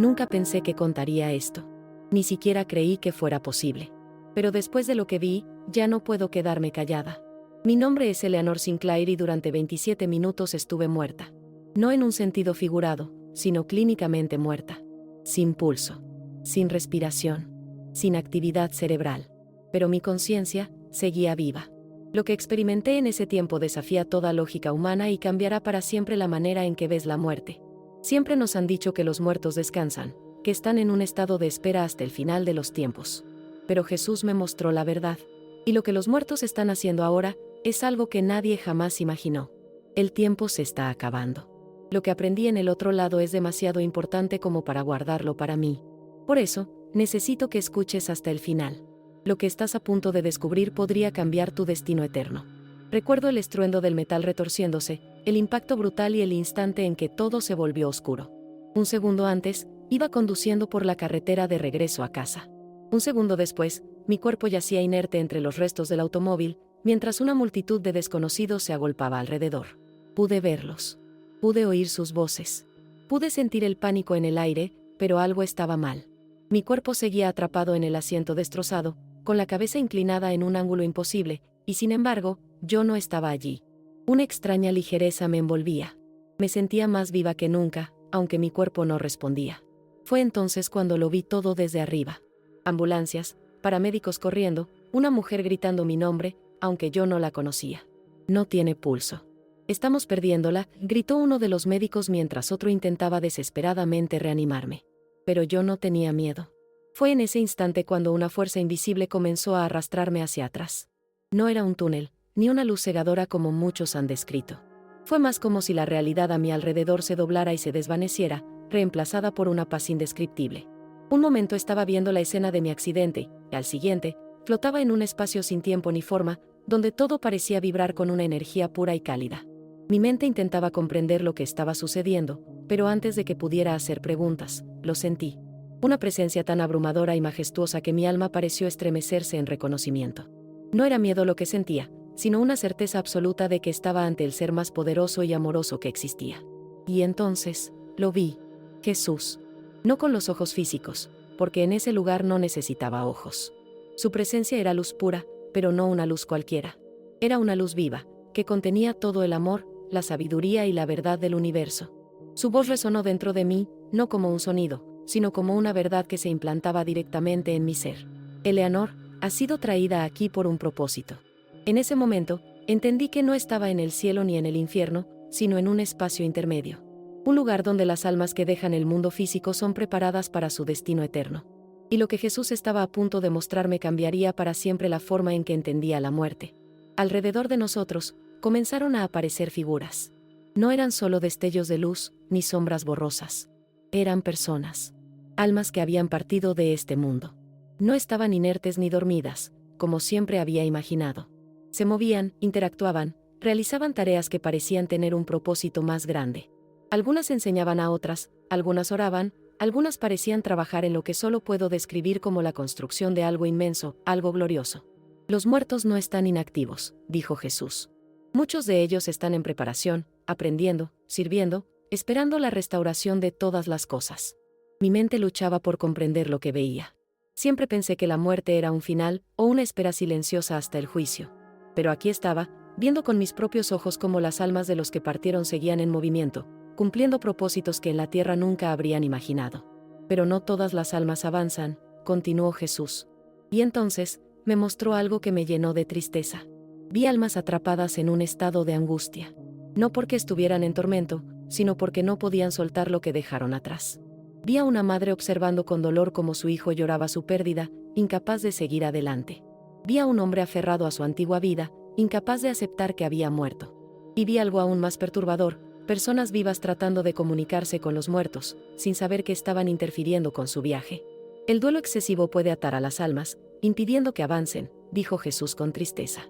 Nunca pensé que contaría esto. Ni siquiera creí que fuera posible. Pero después de lo que vi, ya no puedo quedarme callada. Mi nombre es Eleanor Sinclair y durante 27 minutos estuve muerta. No en un sentido figurado, sino clínicamente muerta. Sin pulso. Sin respiración. Sin actividad cerebral. Pero mi conciencia seguía viva. Lo que experimenté en ese tiempo desafía toda lógica humana y cambiará para siempre la manera en que ves la muerte. Siempre nos han dicho que los muertos descansan, que están en un estado de espera hasta el final de los tiempos. Pero Jesús me mostró la verdad. Y lo que los muertos están haciendo ahora es algo que nadie jamás imaginó. El tiempo se está acabando. Lo que aprendí en el otro lado es demasiado importante como para guardarlo para mí. Por eso, necesito que escuches hasta el final. Lo que estás a punto de descubrir podría cambiar tu destino eterno. Recuerdo el estruendo del metal retorciéndose, el impacto brutal y el instante en que todo se volvió oscuro. Un segundo antes, iba conduciendo por la carretera de regreso a casa. Un segundo después, mi cuerpo yacía inerte entre los restos del automóvil, mientras una multitud de desconocidos se agolpaba alrededor. Pude verlos. Pude oír sus voces. Pude sentir el pánico en el aire, pero algo estaba mal. Mi cuerpo seguía atrapado en el asiento destrozado, con la cabeza inclinada en un ángulo imposible, y sin embargo, yo no estaba allí. Una extraña ligereza me envolvía. Me sentía más viva que nunca, aunque mi cuerpo no respondía. Fue entonces cuando lo vi todo desde arriba. Ambulancias, paramédicos corriendo, una mujer gritando mi nombre, aunque yo no la conocía. No tiene pulso. Estamos perdiéndola, gritó uno de los médicos mientras otro intentaba desesperadamente reanimarme. Pero yo no tenía miedo. Fue en ese instante cuando una fuerza invisible comenzó a arrastrarme hacia atrás. No era un túnel, ni una luz cegadora como muchos han descrito. Fue más como si la realidad a mi alrededor se doblara y se desvaneciera, reemplazada por una paz indescriptible. Un momento estaba viendo la escena de mi accidente, y al siguiente, flotaba en un espacio sin tiempo ni forma, donde todo parecía vibrar con una energía pura y cálida. Mi mente intentaba comprender lo que estaba sucediendo, pero antes de que pudiera hacer preguntas, lo sentí. Una presencia tan abrumadora y majestuosa que mi alma pareció estremecerse en reconocimiento. No era miedo lo que sentía, sino una certeza absoluta de que estaba ante el ser más poderoso y amoroso que existía. Y entonces, lo vi. Jesús. No con los ojos físicos, porque en ese lugar no necesitaba ojos. Su presencia era luz pura, pero no una luz cualquiera. Era una luz viva, que contenía todo el amor, la sabiduría y la verdad del universo. Su voz resonó dentro de mí, no como un sonido, sino como una verdad que se implantaba directamente en mi ser. Eleanor, has sido traída aquí por un propósito. En ese momento, entendí que no estaba en el cielo ni en el infierno, sino en un espacio intermedio. Un lugar donde las almas que dejan el mundo físico son preparadas para su destino eterno. Y lo que Jesús estaba a punto de mostrarme cambiaría para siempre la forma en que entendía la muerte. Alrededor de nosotros, comenzaron a aparecer figuras. No eran solo destellos de luz, ni sombras borrosas. Eran personas. Almas que habían partido de este mundo. No estaban inertes ni dormidas, como siempre había imaginado. Se movían, interactuaban, realizaban tareas que parecían tener un propósito más grande. Algunas enseñaban a otras, algunas oraban, algunas parecían trabajar en lo que solo puedo describir como la construcción de algo inmenso, algo glorioso. Los muertos no están inactivos, dijo Jesús. Muchos de ellos están en preparación, aprendiendo, sirviendo, esperando la restauración de todas las cosas. Mi mente luchaba por comprender lo que veía. Siempre pensé que la muerte era un final o una espera silenciosa hasta el juicio. Pero aquí estaba, viendo con mis propios ojos cómo las almas de los que partieron seguían en movimiento, cumpliendo propósitos que en la tierra nunca habrían imaginado. Pero no todas las almas avanzan, continuó Jesús. Y entonces, me mostró algo que me llenó de tristeza. Vi almas atrapadas en un estado de angustia. No porque estuvieran en tormento, sino porque no podían soltar lo que dejaron atrás. Vi a una madre observando con dolor cómo su hijo lloraba su pérdida, incapaz de seguir adelante. Vi a un hombre aferrado a su antigua vida, incapaz de aceptar que había muerto. Y vi algo aún más perturbador, personas vivas tratando de comunicarse con los muertos, sin saber que estaban interfiriendo con su viaje. El duelo excesivo puede atar a las almas, impidiendo que avancen, dijo Jesús con tristeza.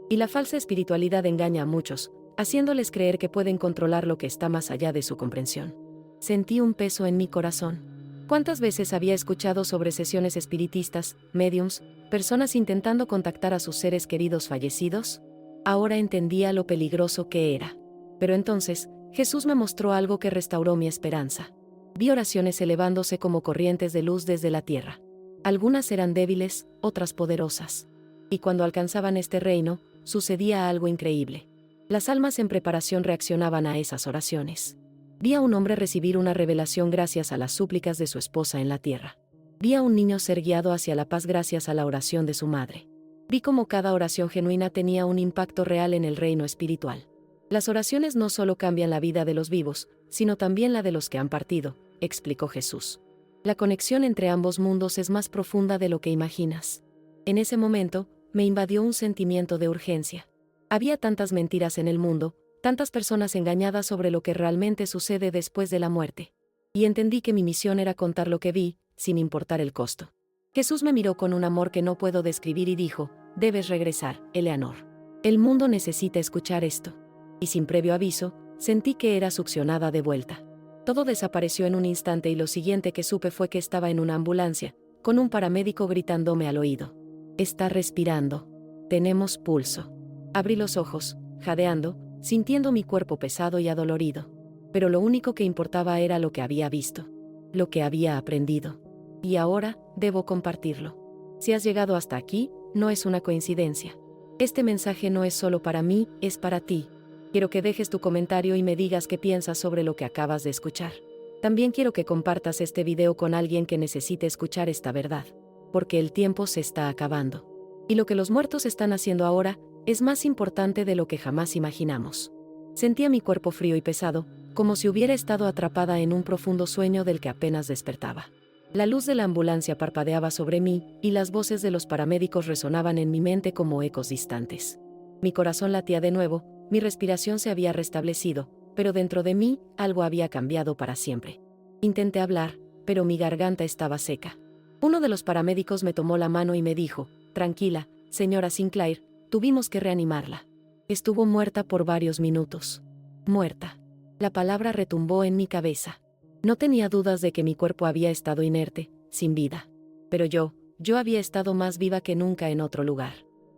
Y la falsa espiritualidad engaña a muchos, haciéndoles creer que pueden controlar lo que está más allá de su comprensión. Sentí un peso en mi corazón. ¿Cuántas veces había escuchado sobre sesiones espiritistas, médiums, personas intentando contactar a sus seres queridos fallecidos? Ahora entendía lo peligroso que era. Pero entonces, Jesús me mostró algo que restauró mi esperanza. Vi oraciones elevándose como corrientes de luz desde la tierra. Algunas eran débiles, otras poderosas. Y cuando alcanzaban este reino, sucedía algo increíble. Las almas en preparación reaccionaban a esas oraciones. Vi a un hombre recibir una revelación gracias a las súplicas de su esposa en la tierra. Vi a un niño ser guiado hacia la paz gracias a la oración de su madre. Vi cómo cada oración genuina tenía un impacto real en el reino espiritual. Las oraciones no solo cambian la vida de los vivos, sino también la de los que han partido, explicó Jesús. La conexión entre ambos mundos es más profunda de lo que imaginas. En ese momento, me invadió un sentimiento de urgencia. Había tantas mentiras en el mundo, tantas personas engañadas sobre lo que realmente sucede después de la muerte. Y entendí que mi misión era contar lo que vi, sin importar el costo. Jesús me miró con un amor que no puedo describir y dijo: debes regresar, Eleanor. El mundo necesita escuchar esto. Y sin previo aviso, sentí que era succionada de vuelta. Todo desapareció en un instante y lo siguiente que supe fue que estaba en una ambulancia, con un paramédico gritándome al oído: está respirando. Tenemos pulso. Abrí los ojos, jadeando, sintiendo mi cuerpo pesado y adolorido. Pero lo único que importaba era lo que había visto, lo que había aprendido. Y ahora, debo compartirlo. Si has llegado hasta aquí, no es una coincidencia. Este mensaje no es solo para mí, es para ti. Quiero que dejes tu comentario y me digas qué piensas sobre lo que acabas de escuchar. También quiero que compartas este video con alguien que necesite escuchar esta verdad, porque el tiempo se está acabando. Y lo que los muertos están haciendo ahora es más importante de lo que jamás imaginamos. Sentía mi cuerpo frío y pesado, como si hubiera estado atrapada en un profundo sueño del que apenas despertaba. La luz de la ambulancia parpadeaba sobre mí, y las voces de los paramédicos resonaban en mi mente como ecos distantes. Mi corazón latía de nuevo, mi respiración se había restablecido, pero dentro de mí, algo había cambiado para siempre. Intenté hablar, pero mi garganta estaba seca. Uno de los paramédicos me tomó la mano y me dijo: tranquila, señora Sinclair, tuvimos que reanimarla. Estuvo muerta por varios minutos. Muerta. La palabra retumbó en mi cabeza. No tenía dudas de que mi cuerpo había estado inerte, sin vida. Pero yo había estado más viva que nunca en otro lugar.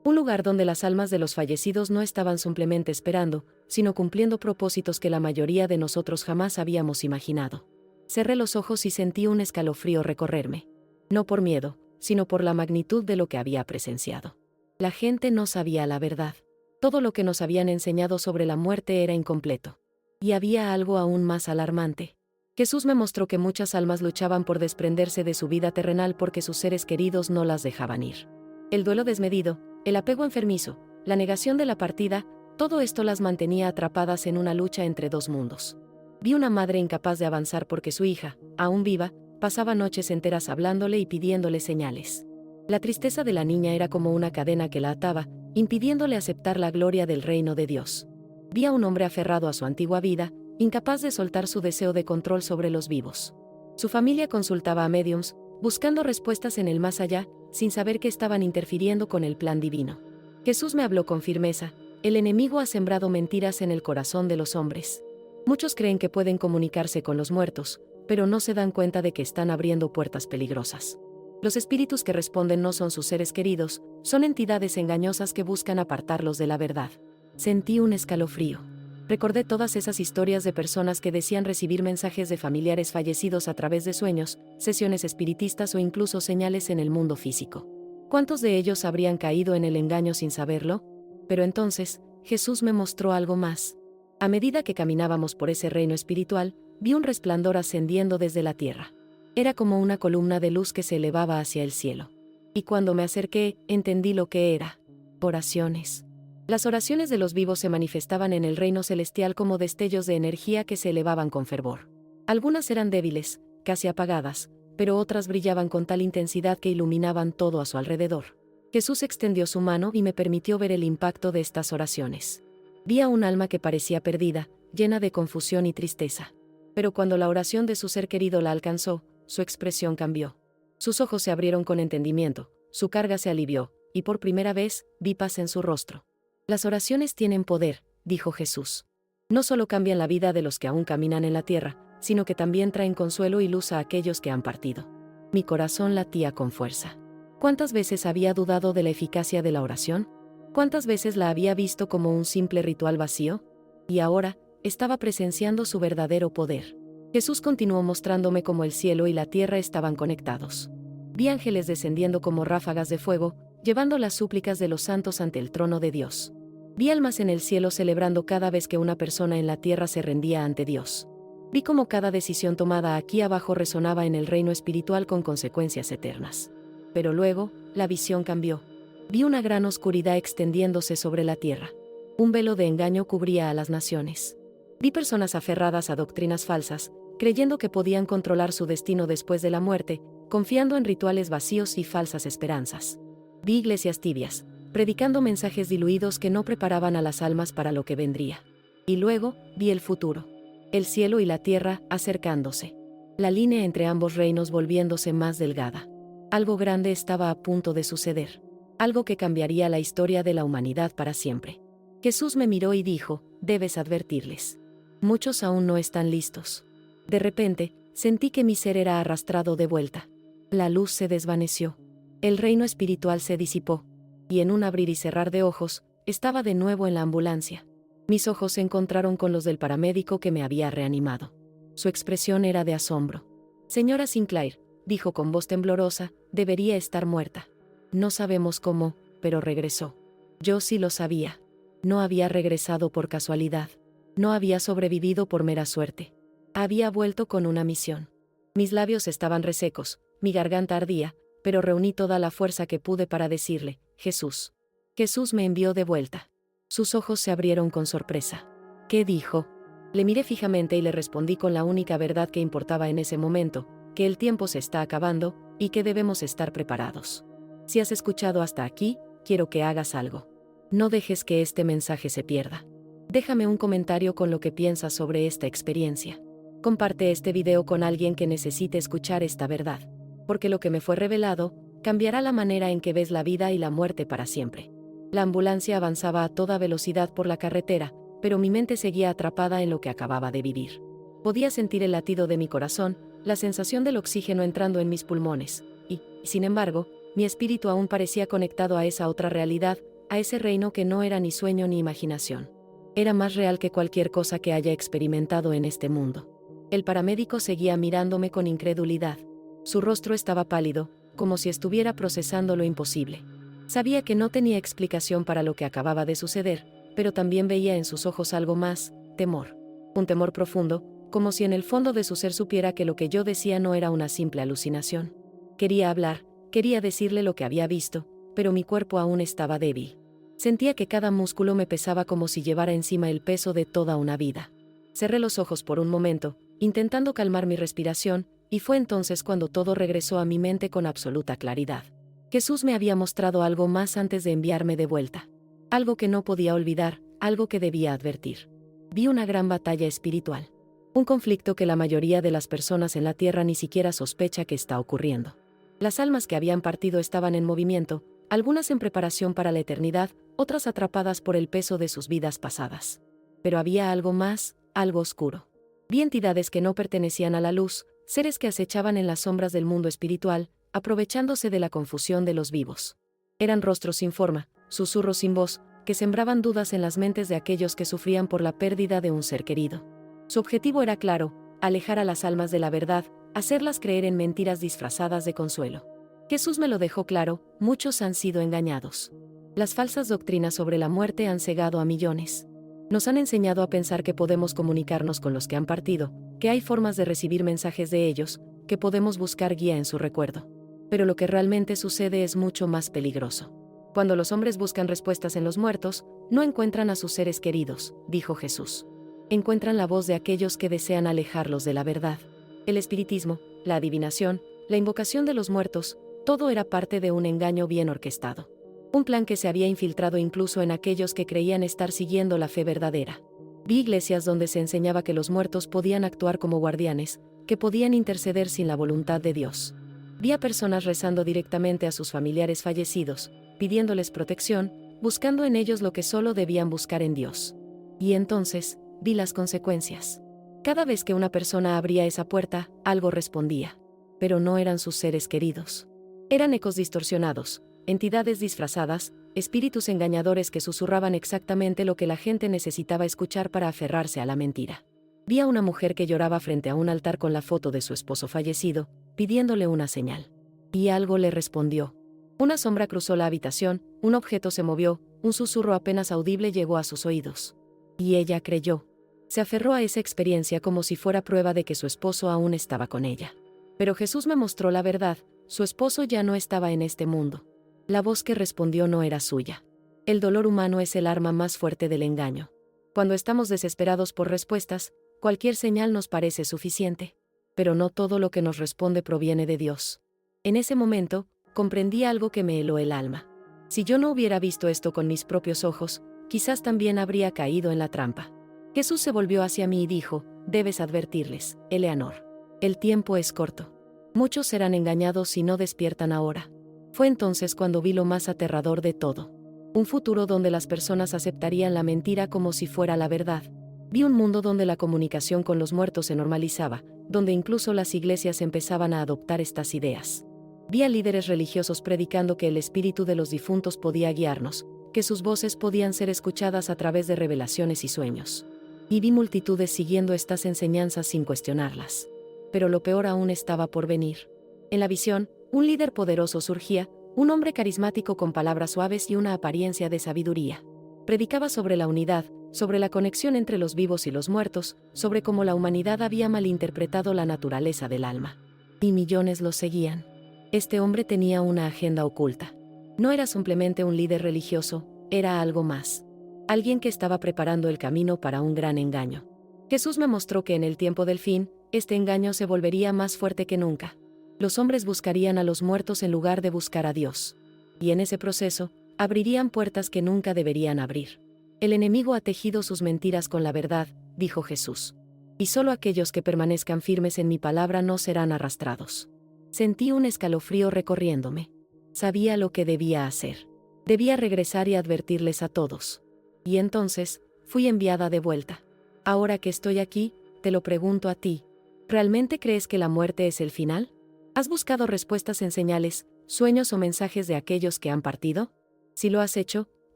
Un lugar donde las almas de los fallecidos no estaban simplemente esperando, sino cumpliendo propósitos que la mayoría de nosotros jamás habíamos imaginado. Cerré los ojos y sentí un escalofrío recorrerme. No por miedo, sino por la magnitud de lo que había presenciado. La gente no sabía la verdad. Todo lo que nos habían enseñado sobre la muerte era incompleto. Y había algo aún más alarmante. Jesús me mostró que muchas almas luchaban por desprenderse de su vida terrenal porque sus seres queridos no las dejaban ir. El duelo desmedido, el apego enfermizo, la negación de la partida, todo esto las mantenía atrapadas en una lucha entre dos mundos. Vi una madre incapaz de avanzar porque su hija, aún viva, pasaba noches enteras hablándole y pidiéndole señales. La tristeza de la niña era como una cadena que la ataba, impidiéndole aceptar la gloria del reino de Dios. Vi a un hombre aferrado a su antigua vida, incapaz de soltar su deseo de control sobre los vivos. Su familia consultaba a médiums, buscando respuestas en el más allá, sin saber que estaban interfiriendo con el plan divino. Jesús me habló con firmeza: el enemigo ha sembrado mentiras en el corazón de los hombres. Muchos creen que pueden comunicarse con los muertos, pero no se dan cuenta de que están abriendo puertas peligrosas. Los espíritus que responden no son sus seres queridos, son entidades engañosas que buscan apartarlos de la verdad. Sentí un escalofrío. Recordé todas esas historias de personas que decían recibir mensajes de familiares fallecidos a través de sueños, sesiones espiritistas o incluso señales en el mundo físico. ¿Cuántos de ellos habrían caído en el engaño sin saberlo? Pero entonces, Jesús me mostró algo más. A medida que caminábamos por ese reino espiritual, vi un resplandor ascendiendo desde la tierra. Era como una columna de luz que se elevaba hacia el cielo. Y cuando me acerqué, entendí lo que era. Oraciones. Las oraciones de los vivos se manifestaban en el reino celestial como destellos de energía que se elevaban con fervor. Algunas eran débiles, casi apagadas, pero otras brillaban con tal intensidad que iluminaban todo a su alrededor. Jesús extendió su mano y me permitió ver el impacto de estas oraciones. Vi a un alma que parecía perdida, llena de confusión y tristeza. Pero cuando la oración de su ser querido la alcanzó, su expresión cambió. Sus ojos se abrieron con entendimiento, su carga se alivió, y por primera vez, vi paz en su rostro. Las oraciones tienen poder, dijo Jesús. No solo cambian la vida de los que aún caminan en la tierra, sino que también traen consuelo y luz a aquellos que han partido. Mi corazón latía con fuerza. ¿Cuántas veces había dudado de la eficacia de la oración? ¿Cuántas veces la había visto como un simple ritual vacío? Y ahora, estaba presenciando su verdadero poder. Jesús continuó mostrándome cómo el cielo y la tierra estaban conectados. Vi ángeles descendiendo como ráfagas de fuego, llevando las súplicas de los santos ante el trono de Dios. Vi almas en el cielo celebrando cada vez que una persona en la tierra se rendía ante Dios. Vi cómo cada decisión tomada aquí abajo resonaba en el reino espiritual con consecuencias eternas. Pero luego, la visión cambió. Vi una gran oscuridad extendiéndose sobre la tierra. Un velo de engaño cubría a las naciones. Vi personas aferradas a doctrinas falsas, creyendo que podían controlar su destino después de la muerte, confiando en rituales vacíos y falsas esperanzas. Vi iglesias tibias, predicando mensajes diluidos que no preparaban a las almas para lo que vendría. Y luego, vi el futuro. El cielo y la tierra acercándose. La línea entre ambos reinos volviéndose más delgada. Algo grande estaba a punto de suceder. Algo que cambiaría la historia de la humanidad para siempre. Jesús me miró y dijo, debes advertirles. Muchos aún no están listos. De repente, sentí que mi ser era arrastrado de vuelta. La luz se desvaneció. El reino espiritual se disipó. Y en un abrir y cerrar de ojos, estaba de nuevo en la ambulancia. Mis ojos se encontraron con los del paramédico que me había reanimado. Su expresión era de asombro. Señora Sinclair, dijo con voz temblorosa, debería estar muerta. No sabemos cómo, pero regresó. Yo sí lo sabía. No había regresado por casualidad. No había sobrevivido por mera suerte. Había vuelto con una misión. Mis labios estaban resecos, mi garganta ardía, pero reuní toda la fuerza que pude para decirle, Jesús. Jesús me envió de vuelta. Sus ojos se abrieron con sorpresa. ¿Qué dijo? Le miré fijamente y le respondí con la única verdad que importaba en ese momento, que el tiempo se está acabando, y que debemos estar preparados. Si has escuchado hasta aquí, quiero que hagas algo. No dejes que este mensaje se pierda. Déjame un comentario con lo que piensas sobre esta experiencia. Comparte este video con alguien que necesite escuchar esta verdad. Porque lo que me fue revelado, cambiará la manera en que ves la vida y la muerte para siempre. La ambulancia avanzaba a toda velocidad por la carretera, pero mi mente seguía atrapada en lo que acababa de vivir. Podía sentir el latido de mi corazón, la sensación del oxígeno entrando en mis pulmones, y, sin embargo, mi espíritu aún parecía conectado a esa otra realidad, a ese reino que no era ni sueño ni imaginación. Era más real que cualquier cosa que haya experimentado en este mundo. El paramédico seguía mirándome con incredulidad. Su rostro estaba pálido, como si estuviera procesando lo imposible. Sabía que no tenía explicación para lo que acababa de suceder, pero también veía en sus ojos algo más, temor. Un temor profundo, como si en el fondo de su ser supiera que lo que yo decía no era una simple alucinación. Quería hablar, quería decirle lo que había visto, pero mi cuerpo aún estaba débil. Sentía que cada músculo me pesaba como si llevara encima el peso de toda una vida. Cerré los ojos por un momento, intentando calmar mi respiración, y fue entonces cuando todo regresó a mi mente con absoluta claridad. Jesús me había mostrado algo más antes de enviarme de vuelta. Algo que no podía olvidar, algo que debía advertir. Vi una gran batalla espiritual. Un conflicto que la mayoría de las personas en la tierra ni siquiera sospecha que está ocurriendo. Las almas que habían partido estaban en movimiento, algunas en preparación para la eternidad, otras atrapadas por el peso de sus vidas pasadas. Pero había algo más, algo oscuro. Vi entidades que no pertenecían a la luz, seres que acechaban en las sombras del mundo espiritual, aprovechándose de la confusión de los vivos. Eran rostros sin forma, susurros sin voz, que sembraban dudas en las mentes de aquellos que sufrían por la pérdida de un ser querido. Su objetivo era claro, alejar a las almas de la verdad, hacerlas creer en mentiras disfrazadas de consuelo. Jesús me lo dejó claro, muchos han sido engañados. Las falsas doctrinas sobre la muerte han cegado a millones. Nos han enseñado a pensar que podemos comunicarnos con los que han partido, que hay formas de recibir mensajes de ellos, que podemos buscar guía en su recuerdo. Pero lo que realmente sucede es mucho más peligroso. Cuando los hombres buscan respuestas en los muertos, no encuentran a sus seres queridos, dijo Jesús. Encuentran la voz de aquellos que desean alejarlos de la verdad. El espiritismo, la adivinación, la invocación de los muertos, todo era parte de un engaño bien orquestado. Un plan que se había infiltrado incluso en aquellos que creían estar siguiendo la fe verdadera. Vi iglesias donde se enseñaba que los muertos podían actuar como guardianes, que podían interceder sin la voluntad de Dios. Vi a personas rezando directamente a sus familiares fallecidos, pidiéndoles protección, buscando en ellos lo que solo debían buscar en Dios. Y entonces, vi las consecuencias. Cada vez que una persona abría esa puerta, algo respondía. Pero no eran sus seres queridos. Eran ecos distorsionados, entidades disfrazadas, espíritus engañadores que susurraban exactamente lo que la gente necesitaba escuchar para aferrarse a la mentira. Vi a una mujer que lloraba frente a un altar con la foto de su esposo fallecido, pidiéndole una señal. Y algo le respondió. Una sombra cruzó la habitación, un objeto se movió, un susurro apenas audible llegó a sus oídos. Y ella creyó. Se aferró a esa experiencia como si fuera prueba de que su esposo aún estaba con ella. Pero Jesús me mostró la verdad, su esposo ya no estaba en este mundo. La voz que respondió no era suya. El dolor humano es el arma más fuerte del engaño. Cuando estamos desesperados por respuestas, cualquier señal nos parece suficiente. Pero no todo lo que nos responde proviene de Dios. En ese momento, comprendí algo que me heló el alma. Si yo no hubiera visto esto con mis propios ojos, quizás también habría caído en la trampa. Jesús se volvió hacia mí y dijo, debes advertirles, Eleanor. El tiempo es corto. Muchos serán engañados si no despiertan ahora. Fue entonces cuando vi lo más aterrador de todo. Un futuro donde las personas aceptarían la mentira como si fuera la verdad. Vi un mundo donde la comunicación con los muertos se normalizaba, donde incluso las iglesias empezaban a adoptar estas ideas. Vi a líderes religiosos predicando que el espíritu de los difuntos podía guiarnos, que sus voces podían ser escuchadas a través de revelaciones y sueños. Y vi multitudes siguiendo estas enseñanzas sin cuestionarlas. Pero lo peor aún estaba por venir. En la visión, un líder poderoso surgía, un hombre carismático con palabras suaves y una apariencia de sabiduría. Predicaba sobre la unidad, sobre la conexión entre los vivos y los muertos, sobre cómo la humanidad había malinterpretado la naturaleza del alma. Y millones lo seguían. Este hombre tenía una agenda oculta. No era simplemente un líder religioso, era algo más. Alguien que estaba preparando el camino para un gran engaño. Jesús me mostró que en el tiempo del fin, este engaño se volvería más fuerte que nunca. Los hombres buscarían a los muertos en lugar de buscar a Dios. Y en ese proceso, abrirían puertas que nunca deberían abrir. El enemigo ha tejido sus mentiras con la verdad, dijo Jesús. Y solo aquellos que permanezcan firmes en mi palabra no serán arrastrados. Sentí un escalofrío recorriéndome. Sabía lo que debía hacer. Debía regresar y advertirles a todos. Y entonces, fui enviada de vuelta. Ahora que estoy aquí, te lo pregunto a ti. ¿Realmente crees que la muerte es el final? ¿Has buscado respuestas en señales, sueños o mensajes de aquellos que han partido? Si lo has hecho,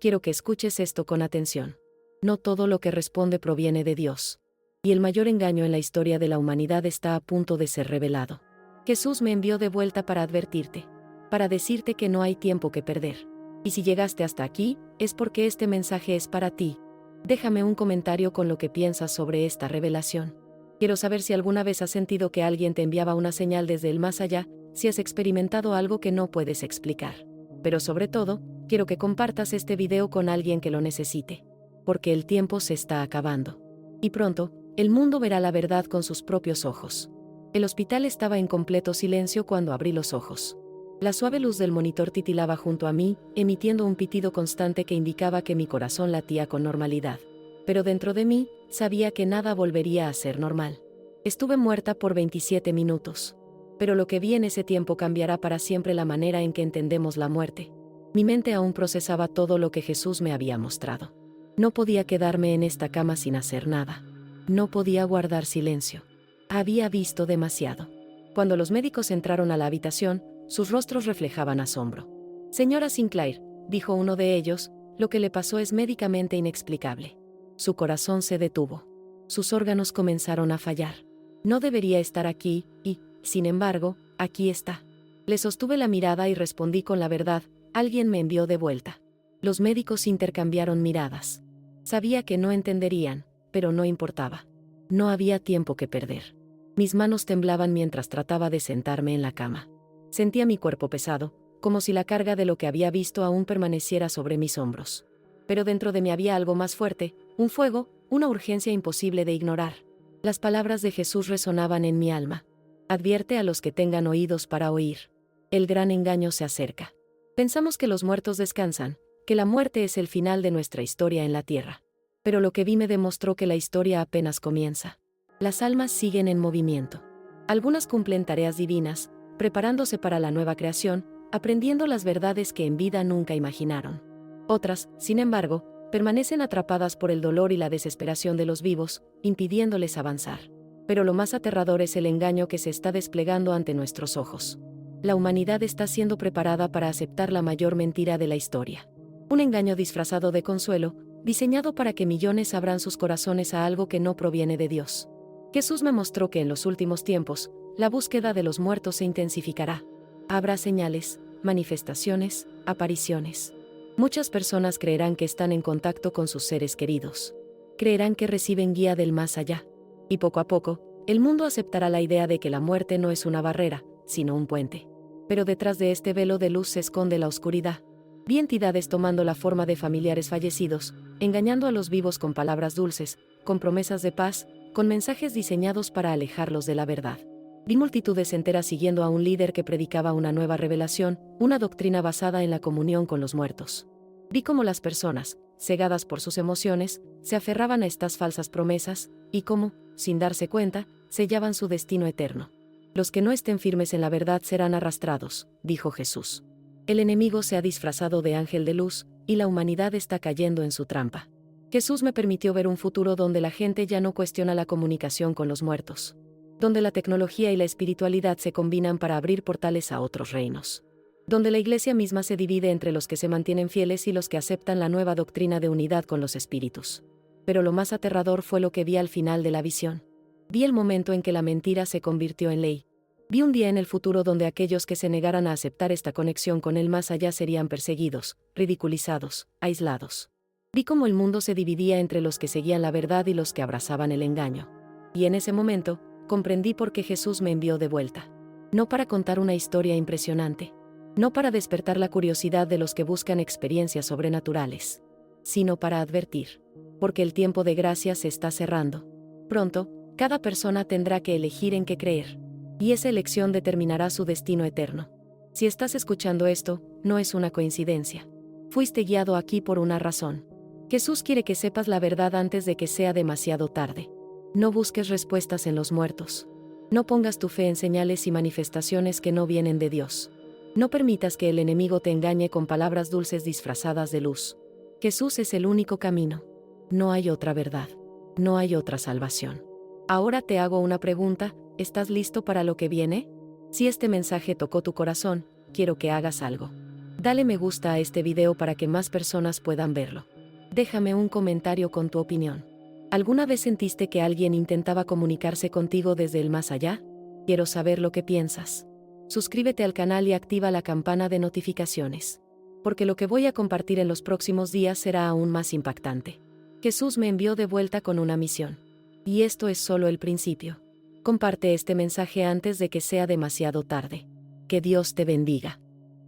quiero que escuches esto con atención. No todo lo que responde proviene de Dios. Y el mayor engaño en la historia de la humanidad está a punto de ser revelado. Jesús me envió de vuelta para advertirte, para decirte que no hay tiempo que perder. Y si llegaste hasta aquí, es porque este mensaje es para ti. Déjame un comentario con lo que piensas sobre esta revelación. Quiero saber si alguna vez has sentido que alguien te enviaba una señal desde el más allá, si has experimentado algo que no puedes explicar. Pero sobre todo, quiero que compartas este video con alguien que lo necesite. Porque el tiempo se está acabando. Y pronto, el mundo verá la verdad con sus propios ojos. El hospital estaba en completo silencio cuando abrí los ojos. La suave luz del monitor titilaba junto a mí, emitiendo un pitido constante que indicaba que mi corazón latía con normalidad. Pero dentro de mí, sabía que nada volvería a ser normal. Estuve muerta por 27 minutos. Pero lo que vi en ese tiempo cambiará para siempre la manera en que entendemos la muerte. Mi mente aún procesaba todo lo que Jesús me había mostrado. No podía quedarme en esta cama sin hacer nada. No podía guardar silencio. Había visto demasiado. Cuando los médicos entraron a la habitación, sus rostros reflejaban asombro. Señora Sinclair, dijo uno de ellos, lo que le pasó es médicamente inexplicable. Su corazón se detuvo. Sus órganos comenzaron a fallar. No debería estar aquí, y, sin embargo, aquí está. Le sostuve la mirada y respondí con la verdad, alguien me envió de vuelta. Los médicos intercambiaron miradas. Sabía que no entenderían, pero no importaba. No había tiempo que perder. Mis manos temblaban mientras trataba de sentarme en la cama. Sentía mi cuerpo pesado, como si la carga de lo que había visto aún permaneciera sobre mis hombros. Pero dentro de mí había algo más fuerte, un fuego, una urgencia imposible de ignorar. Las palabras de Jesús resonaban en mi alma. Advierte a los que tengan oídos para oír. El gran engaño se acerca. Pensamos que los muertos descansan, que la muerte es el final de nuestra historia en la tierra. Pero lo que vi me demostró que la historia apenas comienza. Las almas siguen en movimiento. Algunas cumplen tareas divinas, preparándose para la nueva creación, aprendiendo las verdades que en vida nunca imaginaron. Otras, sin embargo, permanecen atrapadas por el dolor y la desesperación de los vivos, impidiéndoles avanzar. Pero lo más aterrador es el engaño que se está desplegando ante nuestros ojos. La humanidad está siendo preparada para aceptar la mayor mentira de la historia. Un engaño disfrazado de consuelo, diseñado para que millones abran sus corazones a algo que no proviene de Dios. Jesús me mostró que en los últimos tiempos, la búsqueda de los muertos se intensificará. Habrá señales, manifestaciones, apariciones. Muchas personas creerán que están en contacto con sus seres queridos. Creerán que reciben guía del más allá. Y poco a poco, el mundo aceptará la idea de que la muerte no es una barrera, sino un puente. Pero detrás de este velo de luz se esconde la oscuridad. Vi entidades tomando la forma de familiares fallecidos, engañando a los vivos con palabras dulces, con promesas de paz, con mensajes diseñados para alejarlos de la verdad. Vi multitudes enteras siguiendo a un líder que predicaba una nueva revelación, una doctrina basada en la comunión con los muertos. Vi cómo las personas, cegadas por sus emociones, se aferraban a estas falsas promesas, y cómo, sin darse cuenta, sellaban su destino eterno. Los que no estén firmes en la verdad serán arrastrados, dijo Jesús. El enemigo se ha disfrazado de ángel de luz, y la humanidad está cayendo en su trampa. Jesús me permitió ver un futuro donde la gente ya no cuestiona la comunicación con los muertos. Donde la tecnología y la espiritualidad se combinan para abrir portales a otros reinos. Donde la iglesia misma se divide entre los que se mantienen fieles y los que aceptan la nueva doctrina de unidad con los espíritus. Pero lo más aterrador fue lo que vi al final de la visión. Vi el momento en que la mentira se convirtió en ley. Vi un día en el futuro donde aquellos que se negaran a aceptar esta conexión con el más allá serían perseguidos, ridiculizados, aislados. Vi cómo el mundo se dividía entre los que seguían la verdad y los que abrazaban el engaño. Y en ese momento, comprendí por qué Jesús me envió de vuelta. No para contar una historia impresionante. No para despertar la curiosidad de los que buscan experiencias sobrenaturales. Sino para advertir. Porque el tiempo de gracia se está cerrando. Pronto, cada persona tendrá que elegir en qué creer. Y esa elección determinará su destino eterno. Si estás escuchando esto, no es una coincidencia. Fuiste guiado aquí por una razón. Jesús quiere que sepas la verdad antes de que sea demasiado tarde. No busques respuestas en los muertos. No pongas tu fe en señales y manifestaciones que no vienen de Dios. No permitas que el enemigo te engañe con palabras dulces disfrazadas de luz. Jesús es el único camino. No hay otra verdad. No hay otra salvación. Ahora te hago una pregunta, ¿estás listo para lo que viene? Si este mensaje tocó tu corazón, quiero que hagas algo. Dale me gusta a este video para que más personas puedan verlo. Déjame un comentario con tu opinión. ¿Alguna vez sentiste que alguien intentaba comunicarse contigo desde el más allá? Quiero saber lo que piensas. Suscríbete al canal y activa la campana de notificaciones. Porque lo que voy a compartir en los próximos días será aún más impactante. Jesús me envió de vuelta con una misión. Y esto es solo el principio. Comparte este mensaje antes de que sea demasiado tarde. Que Dios te bendiga.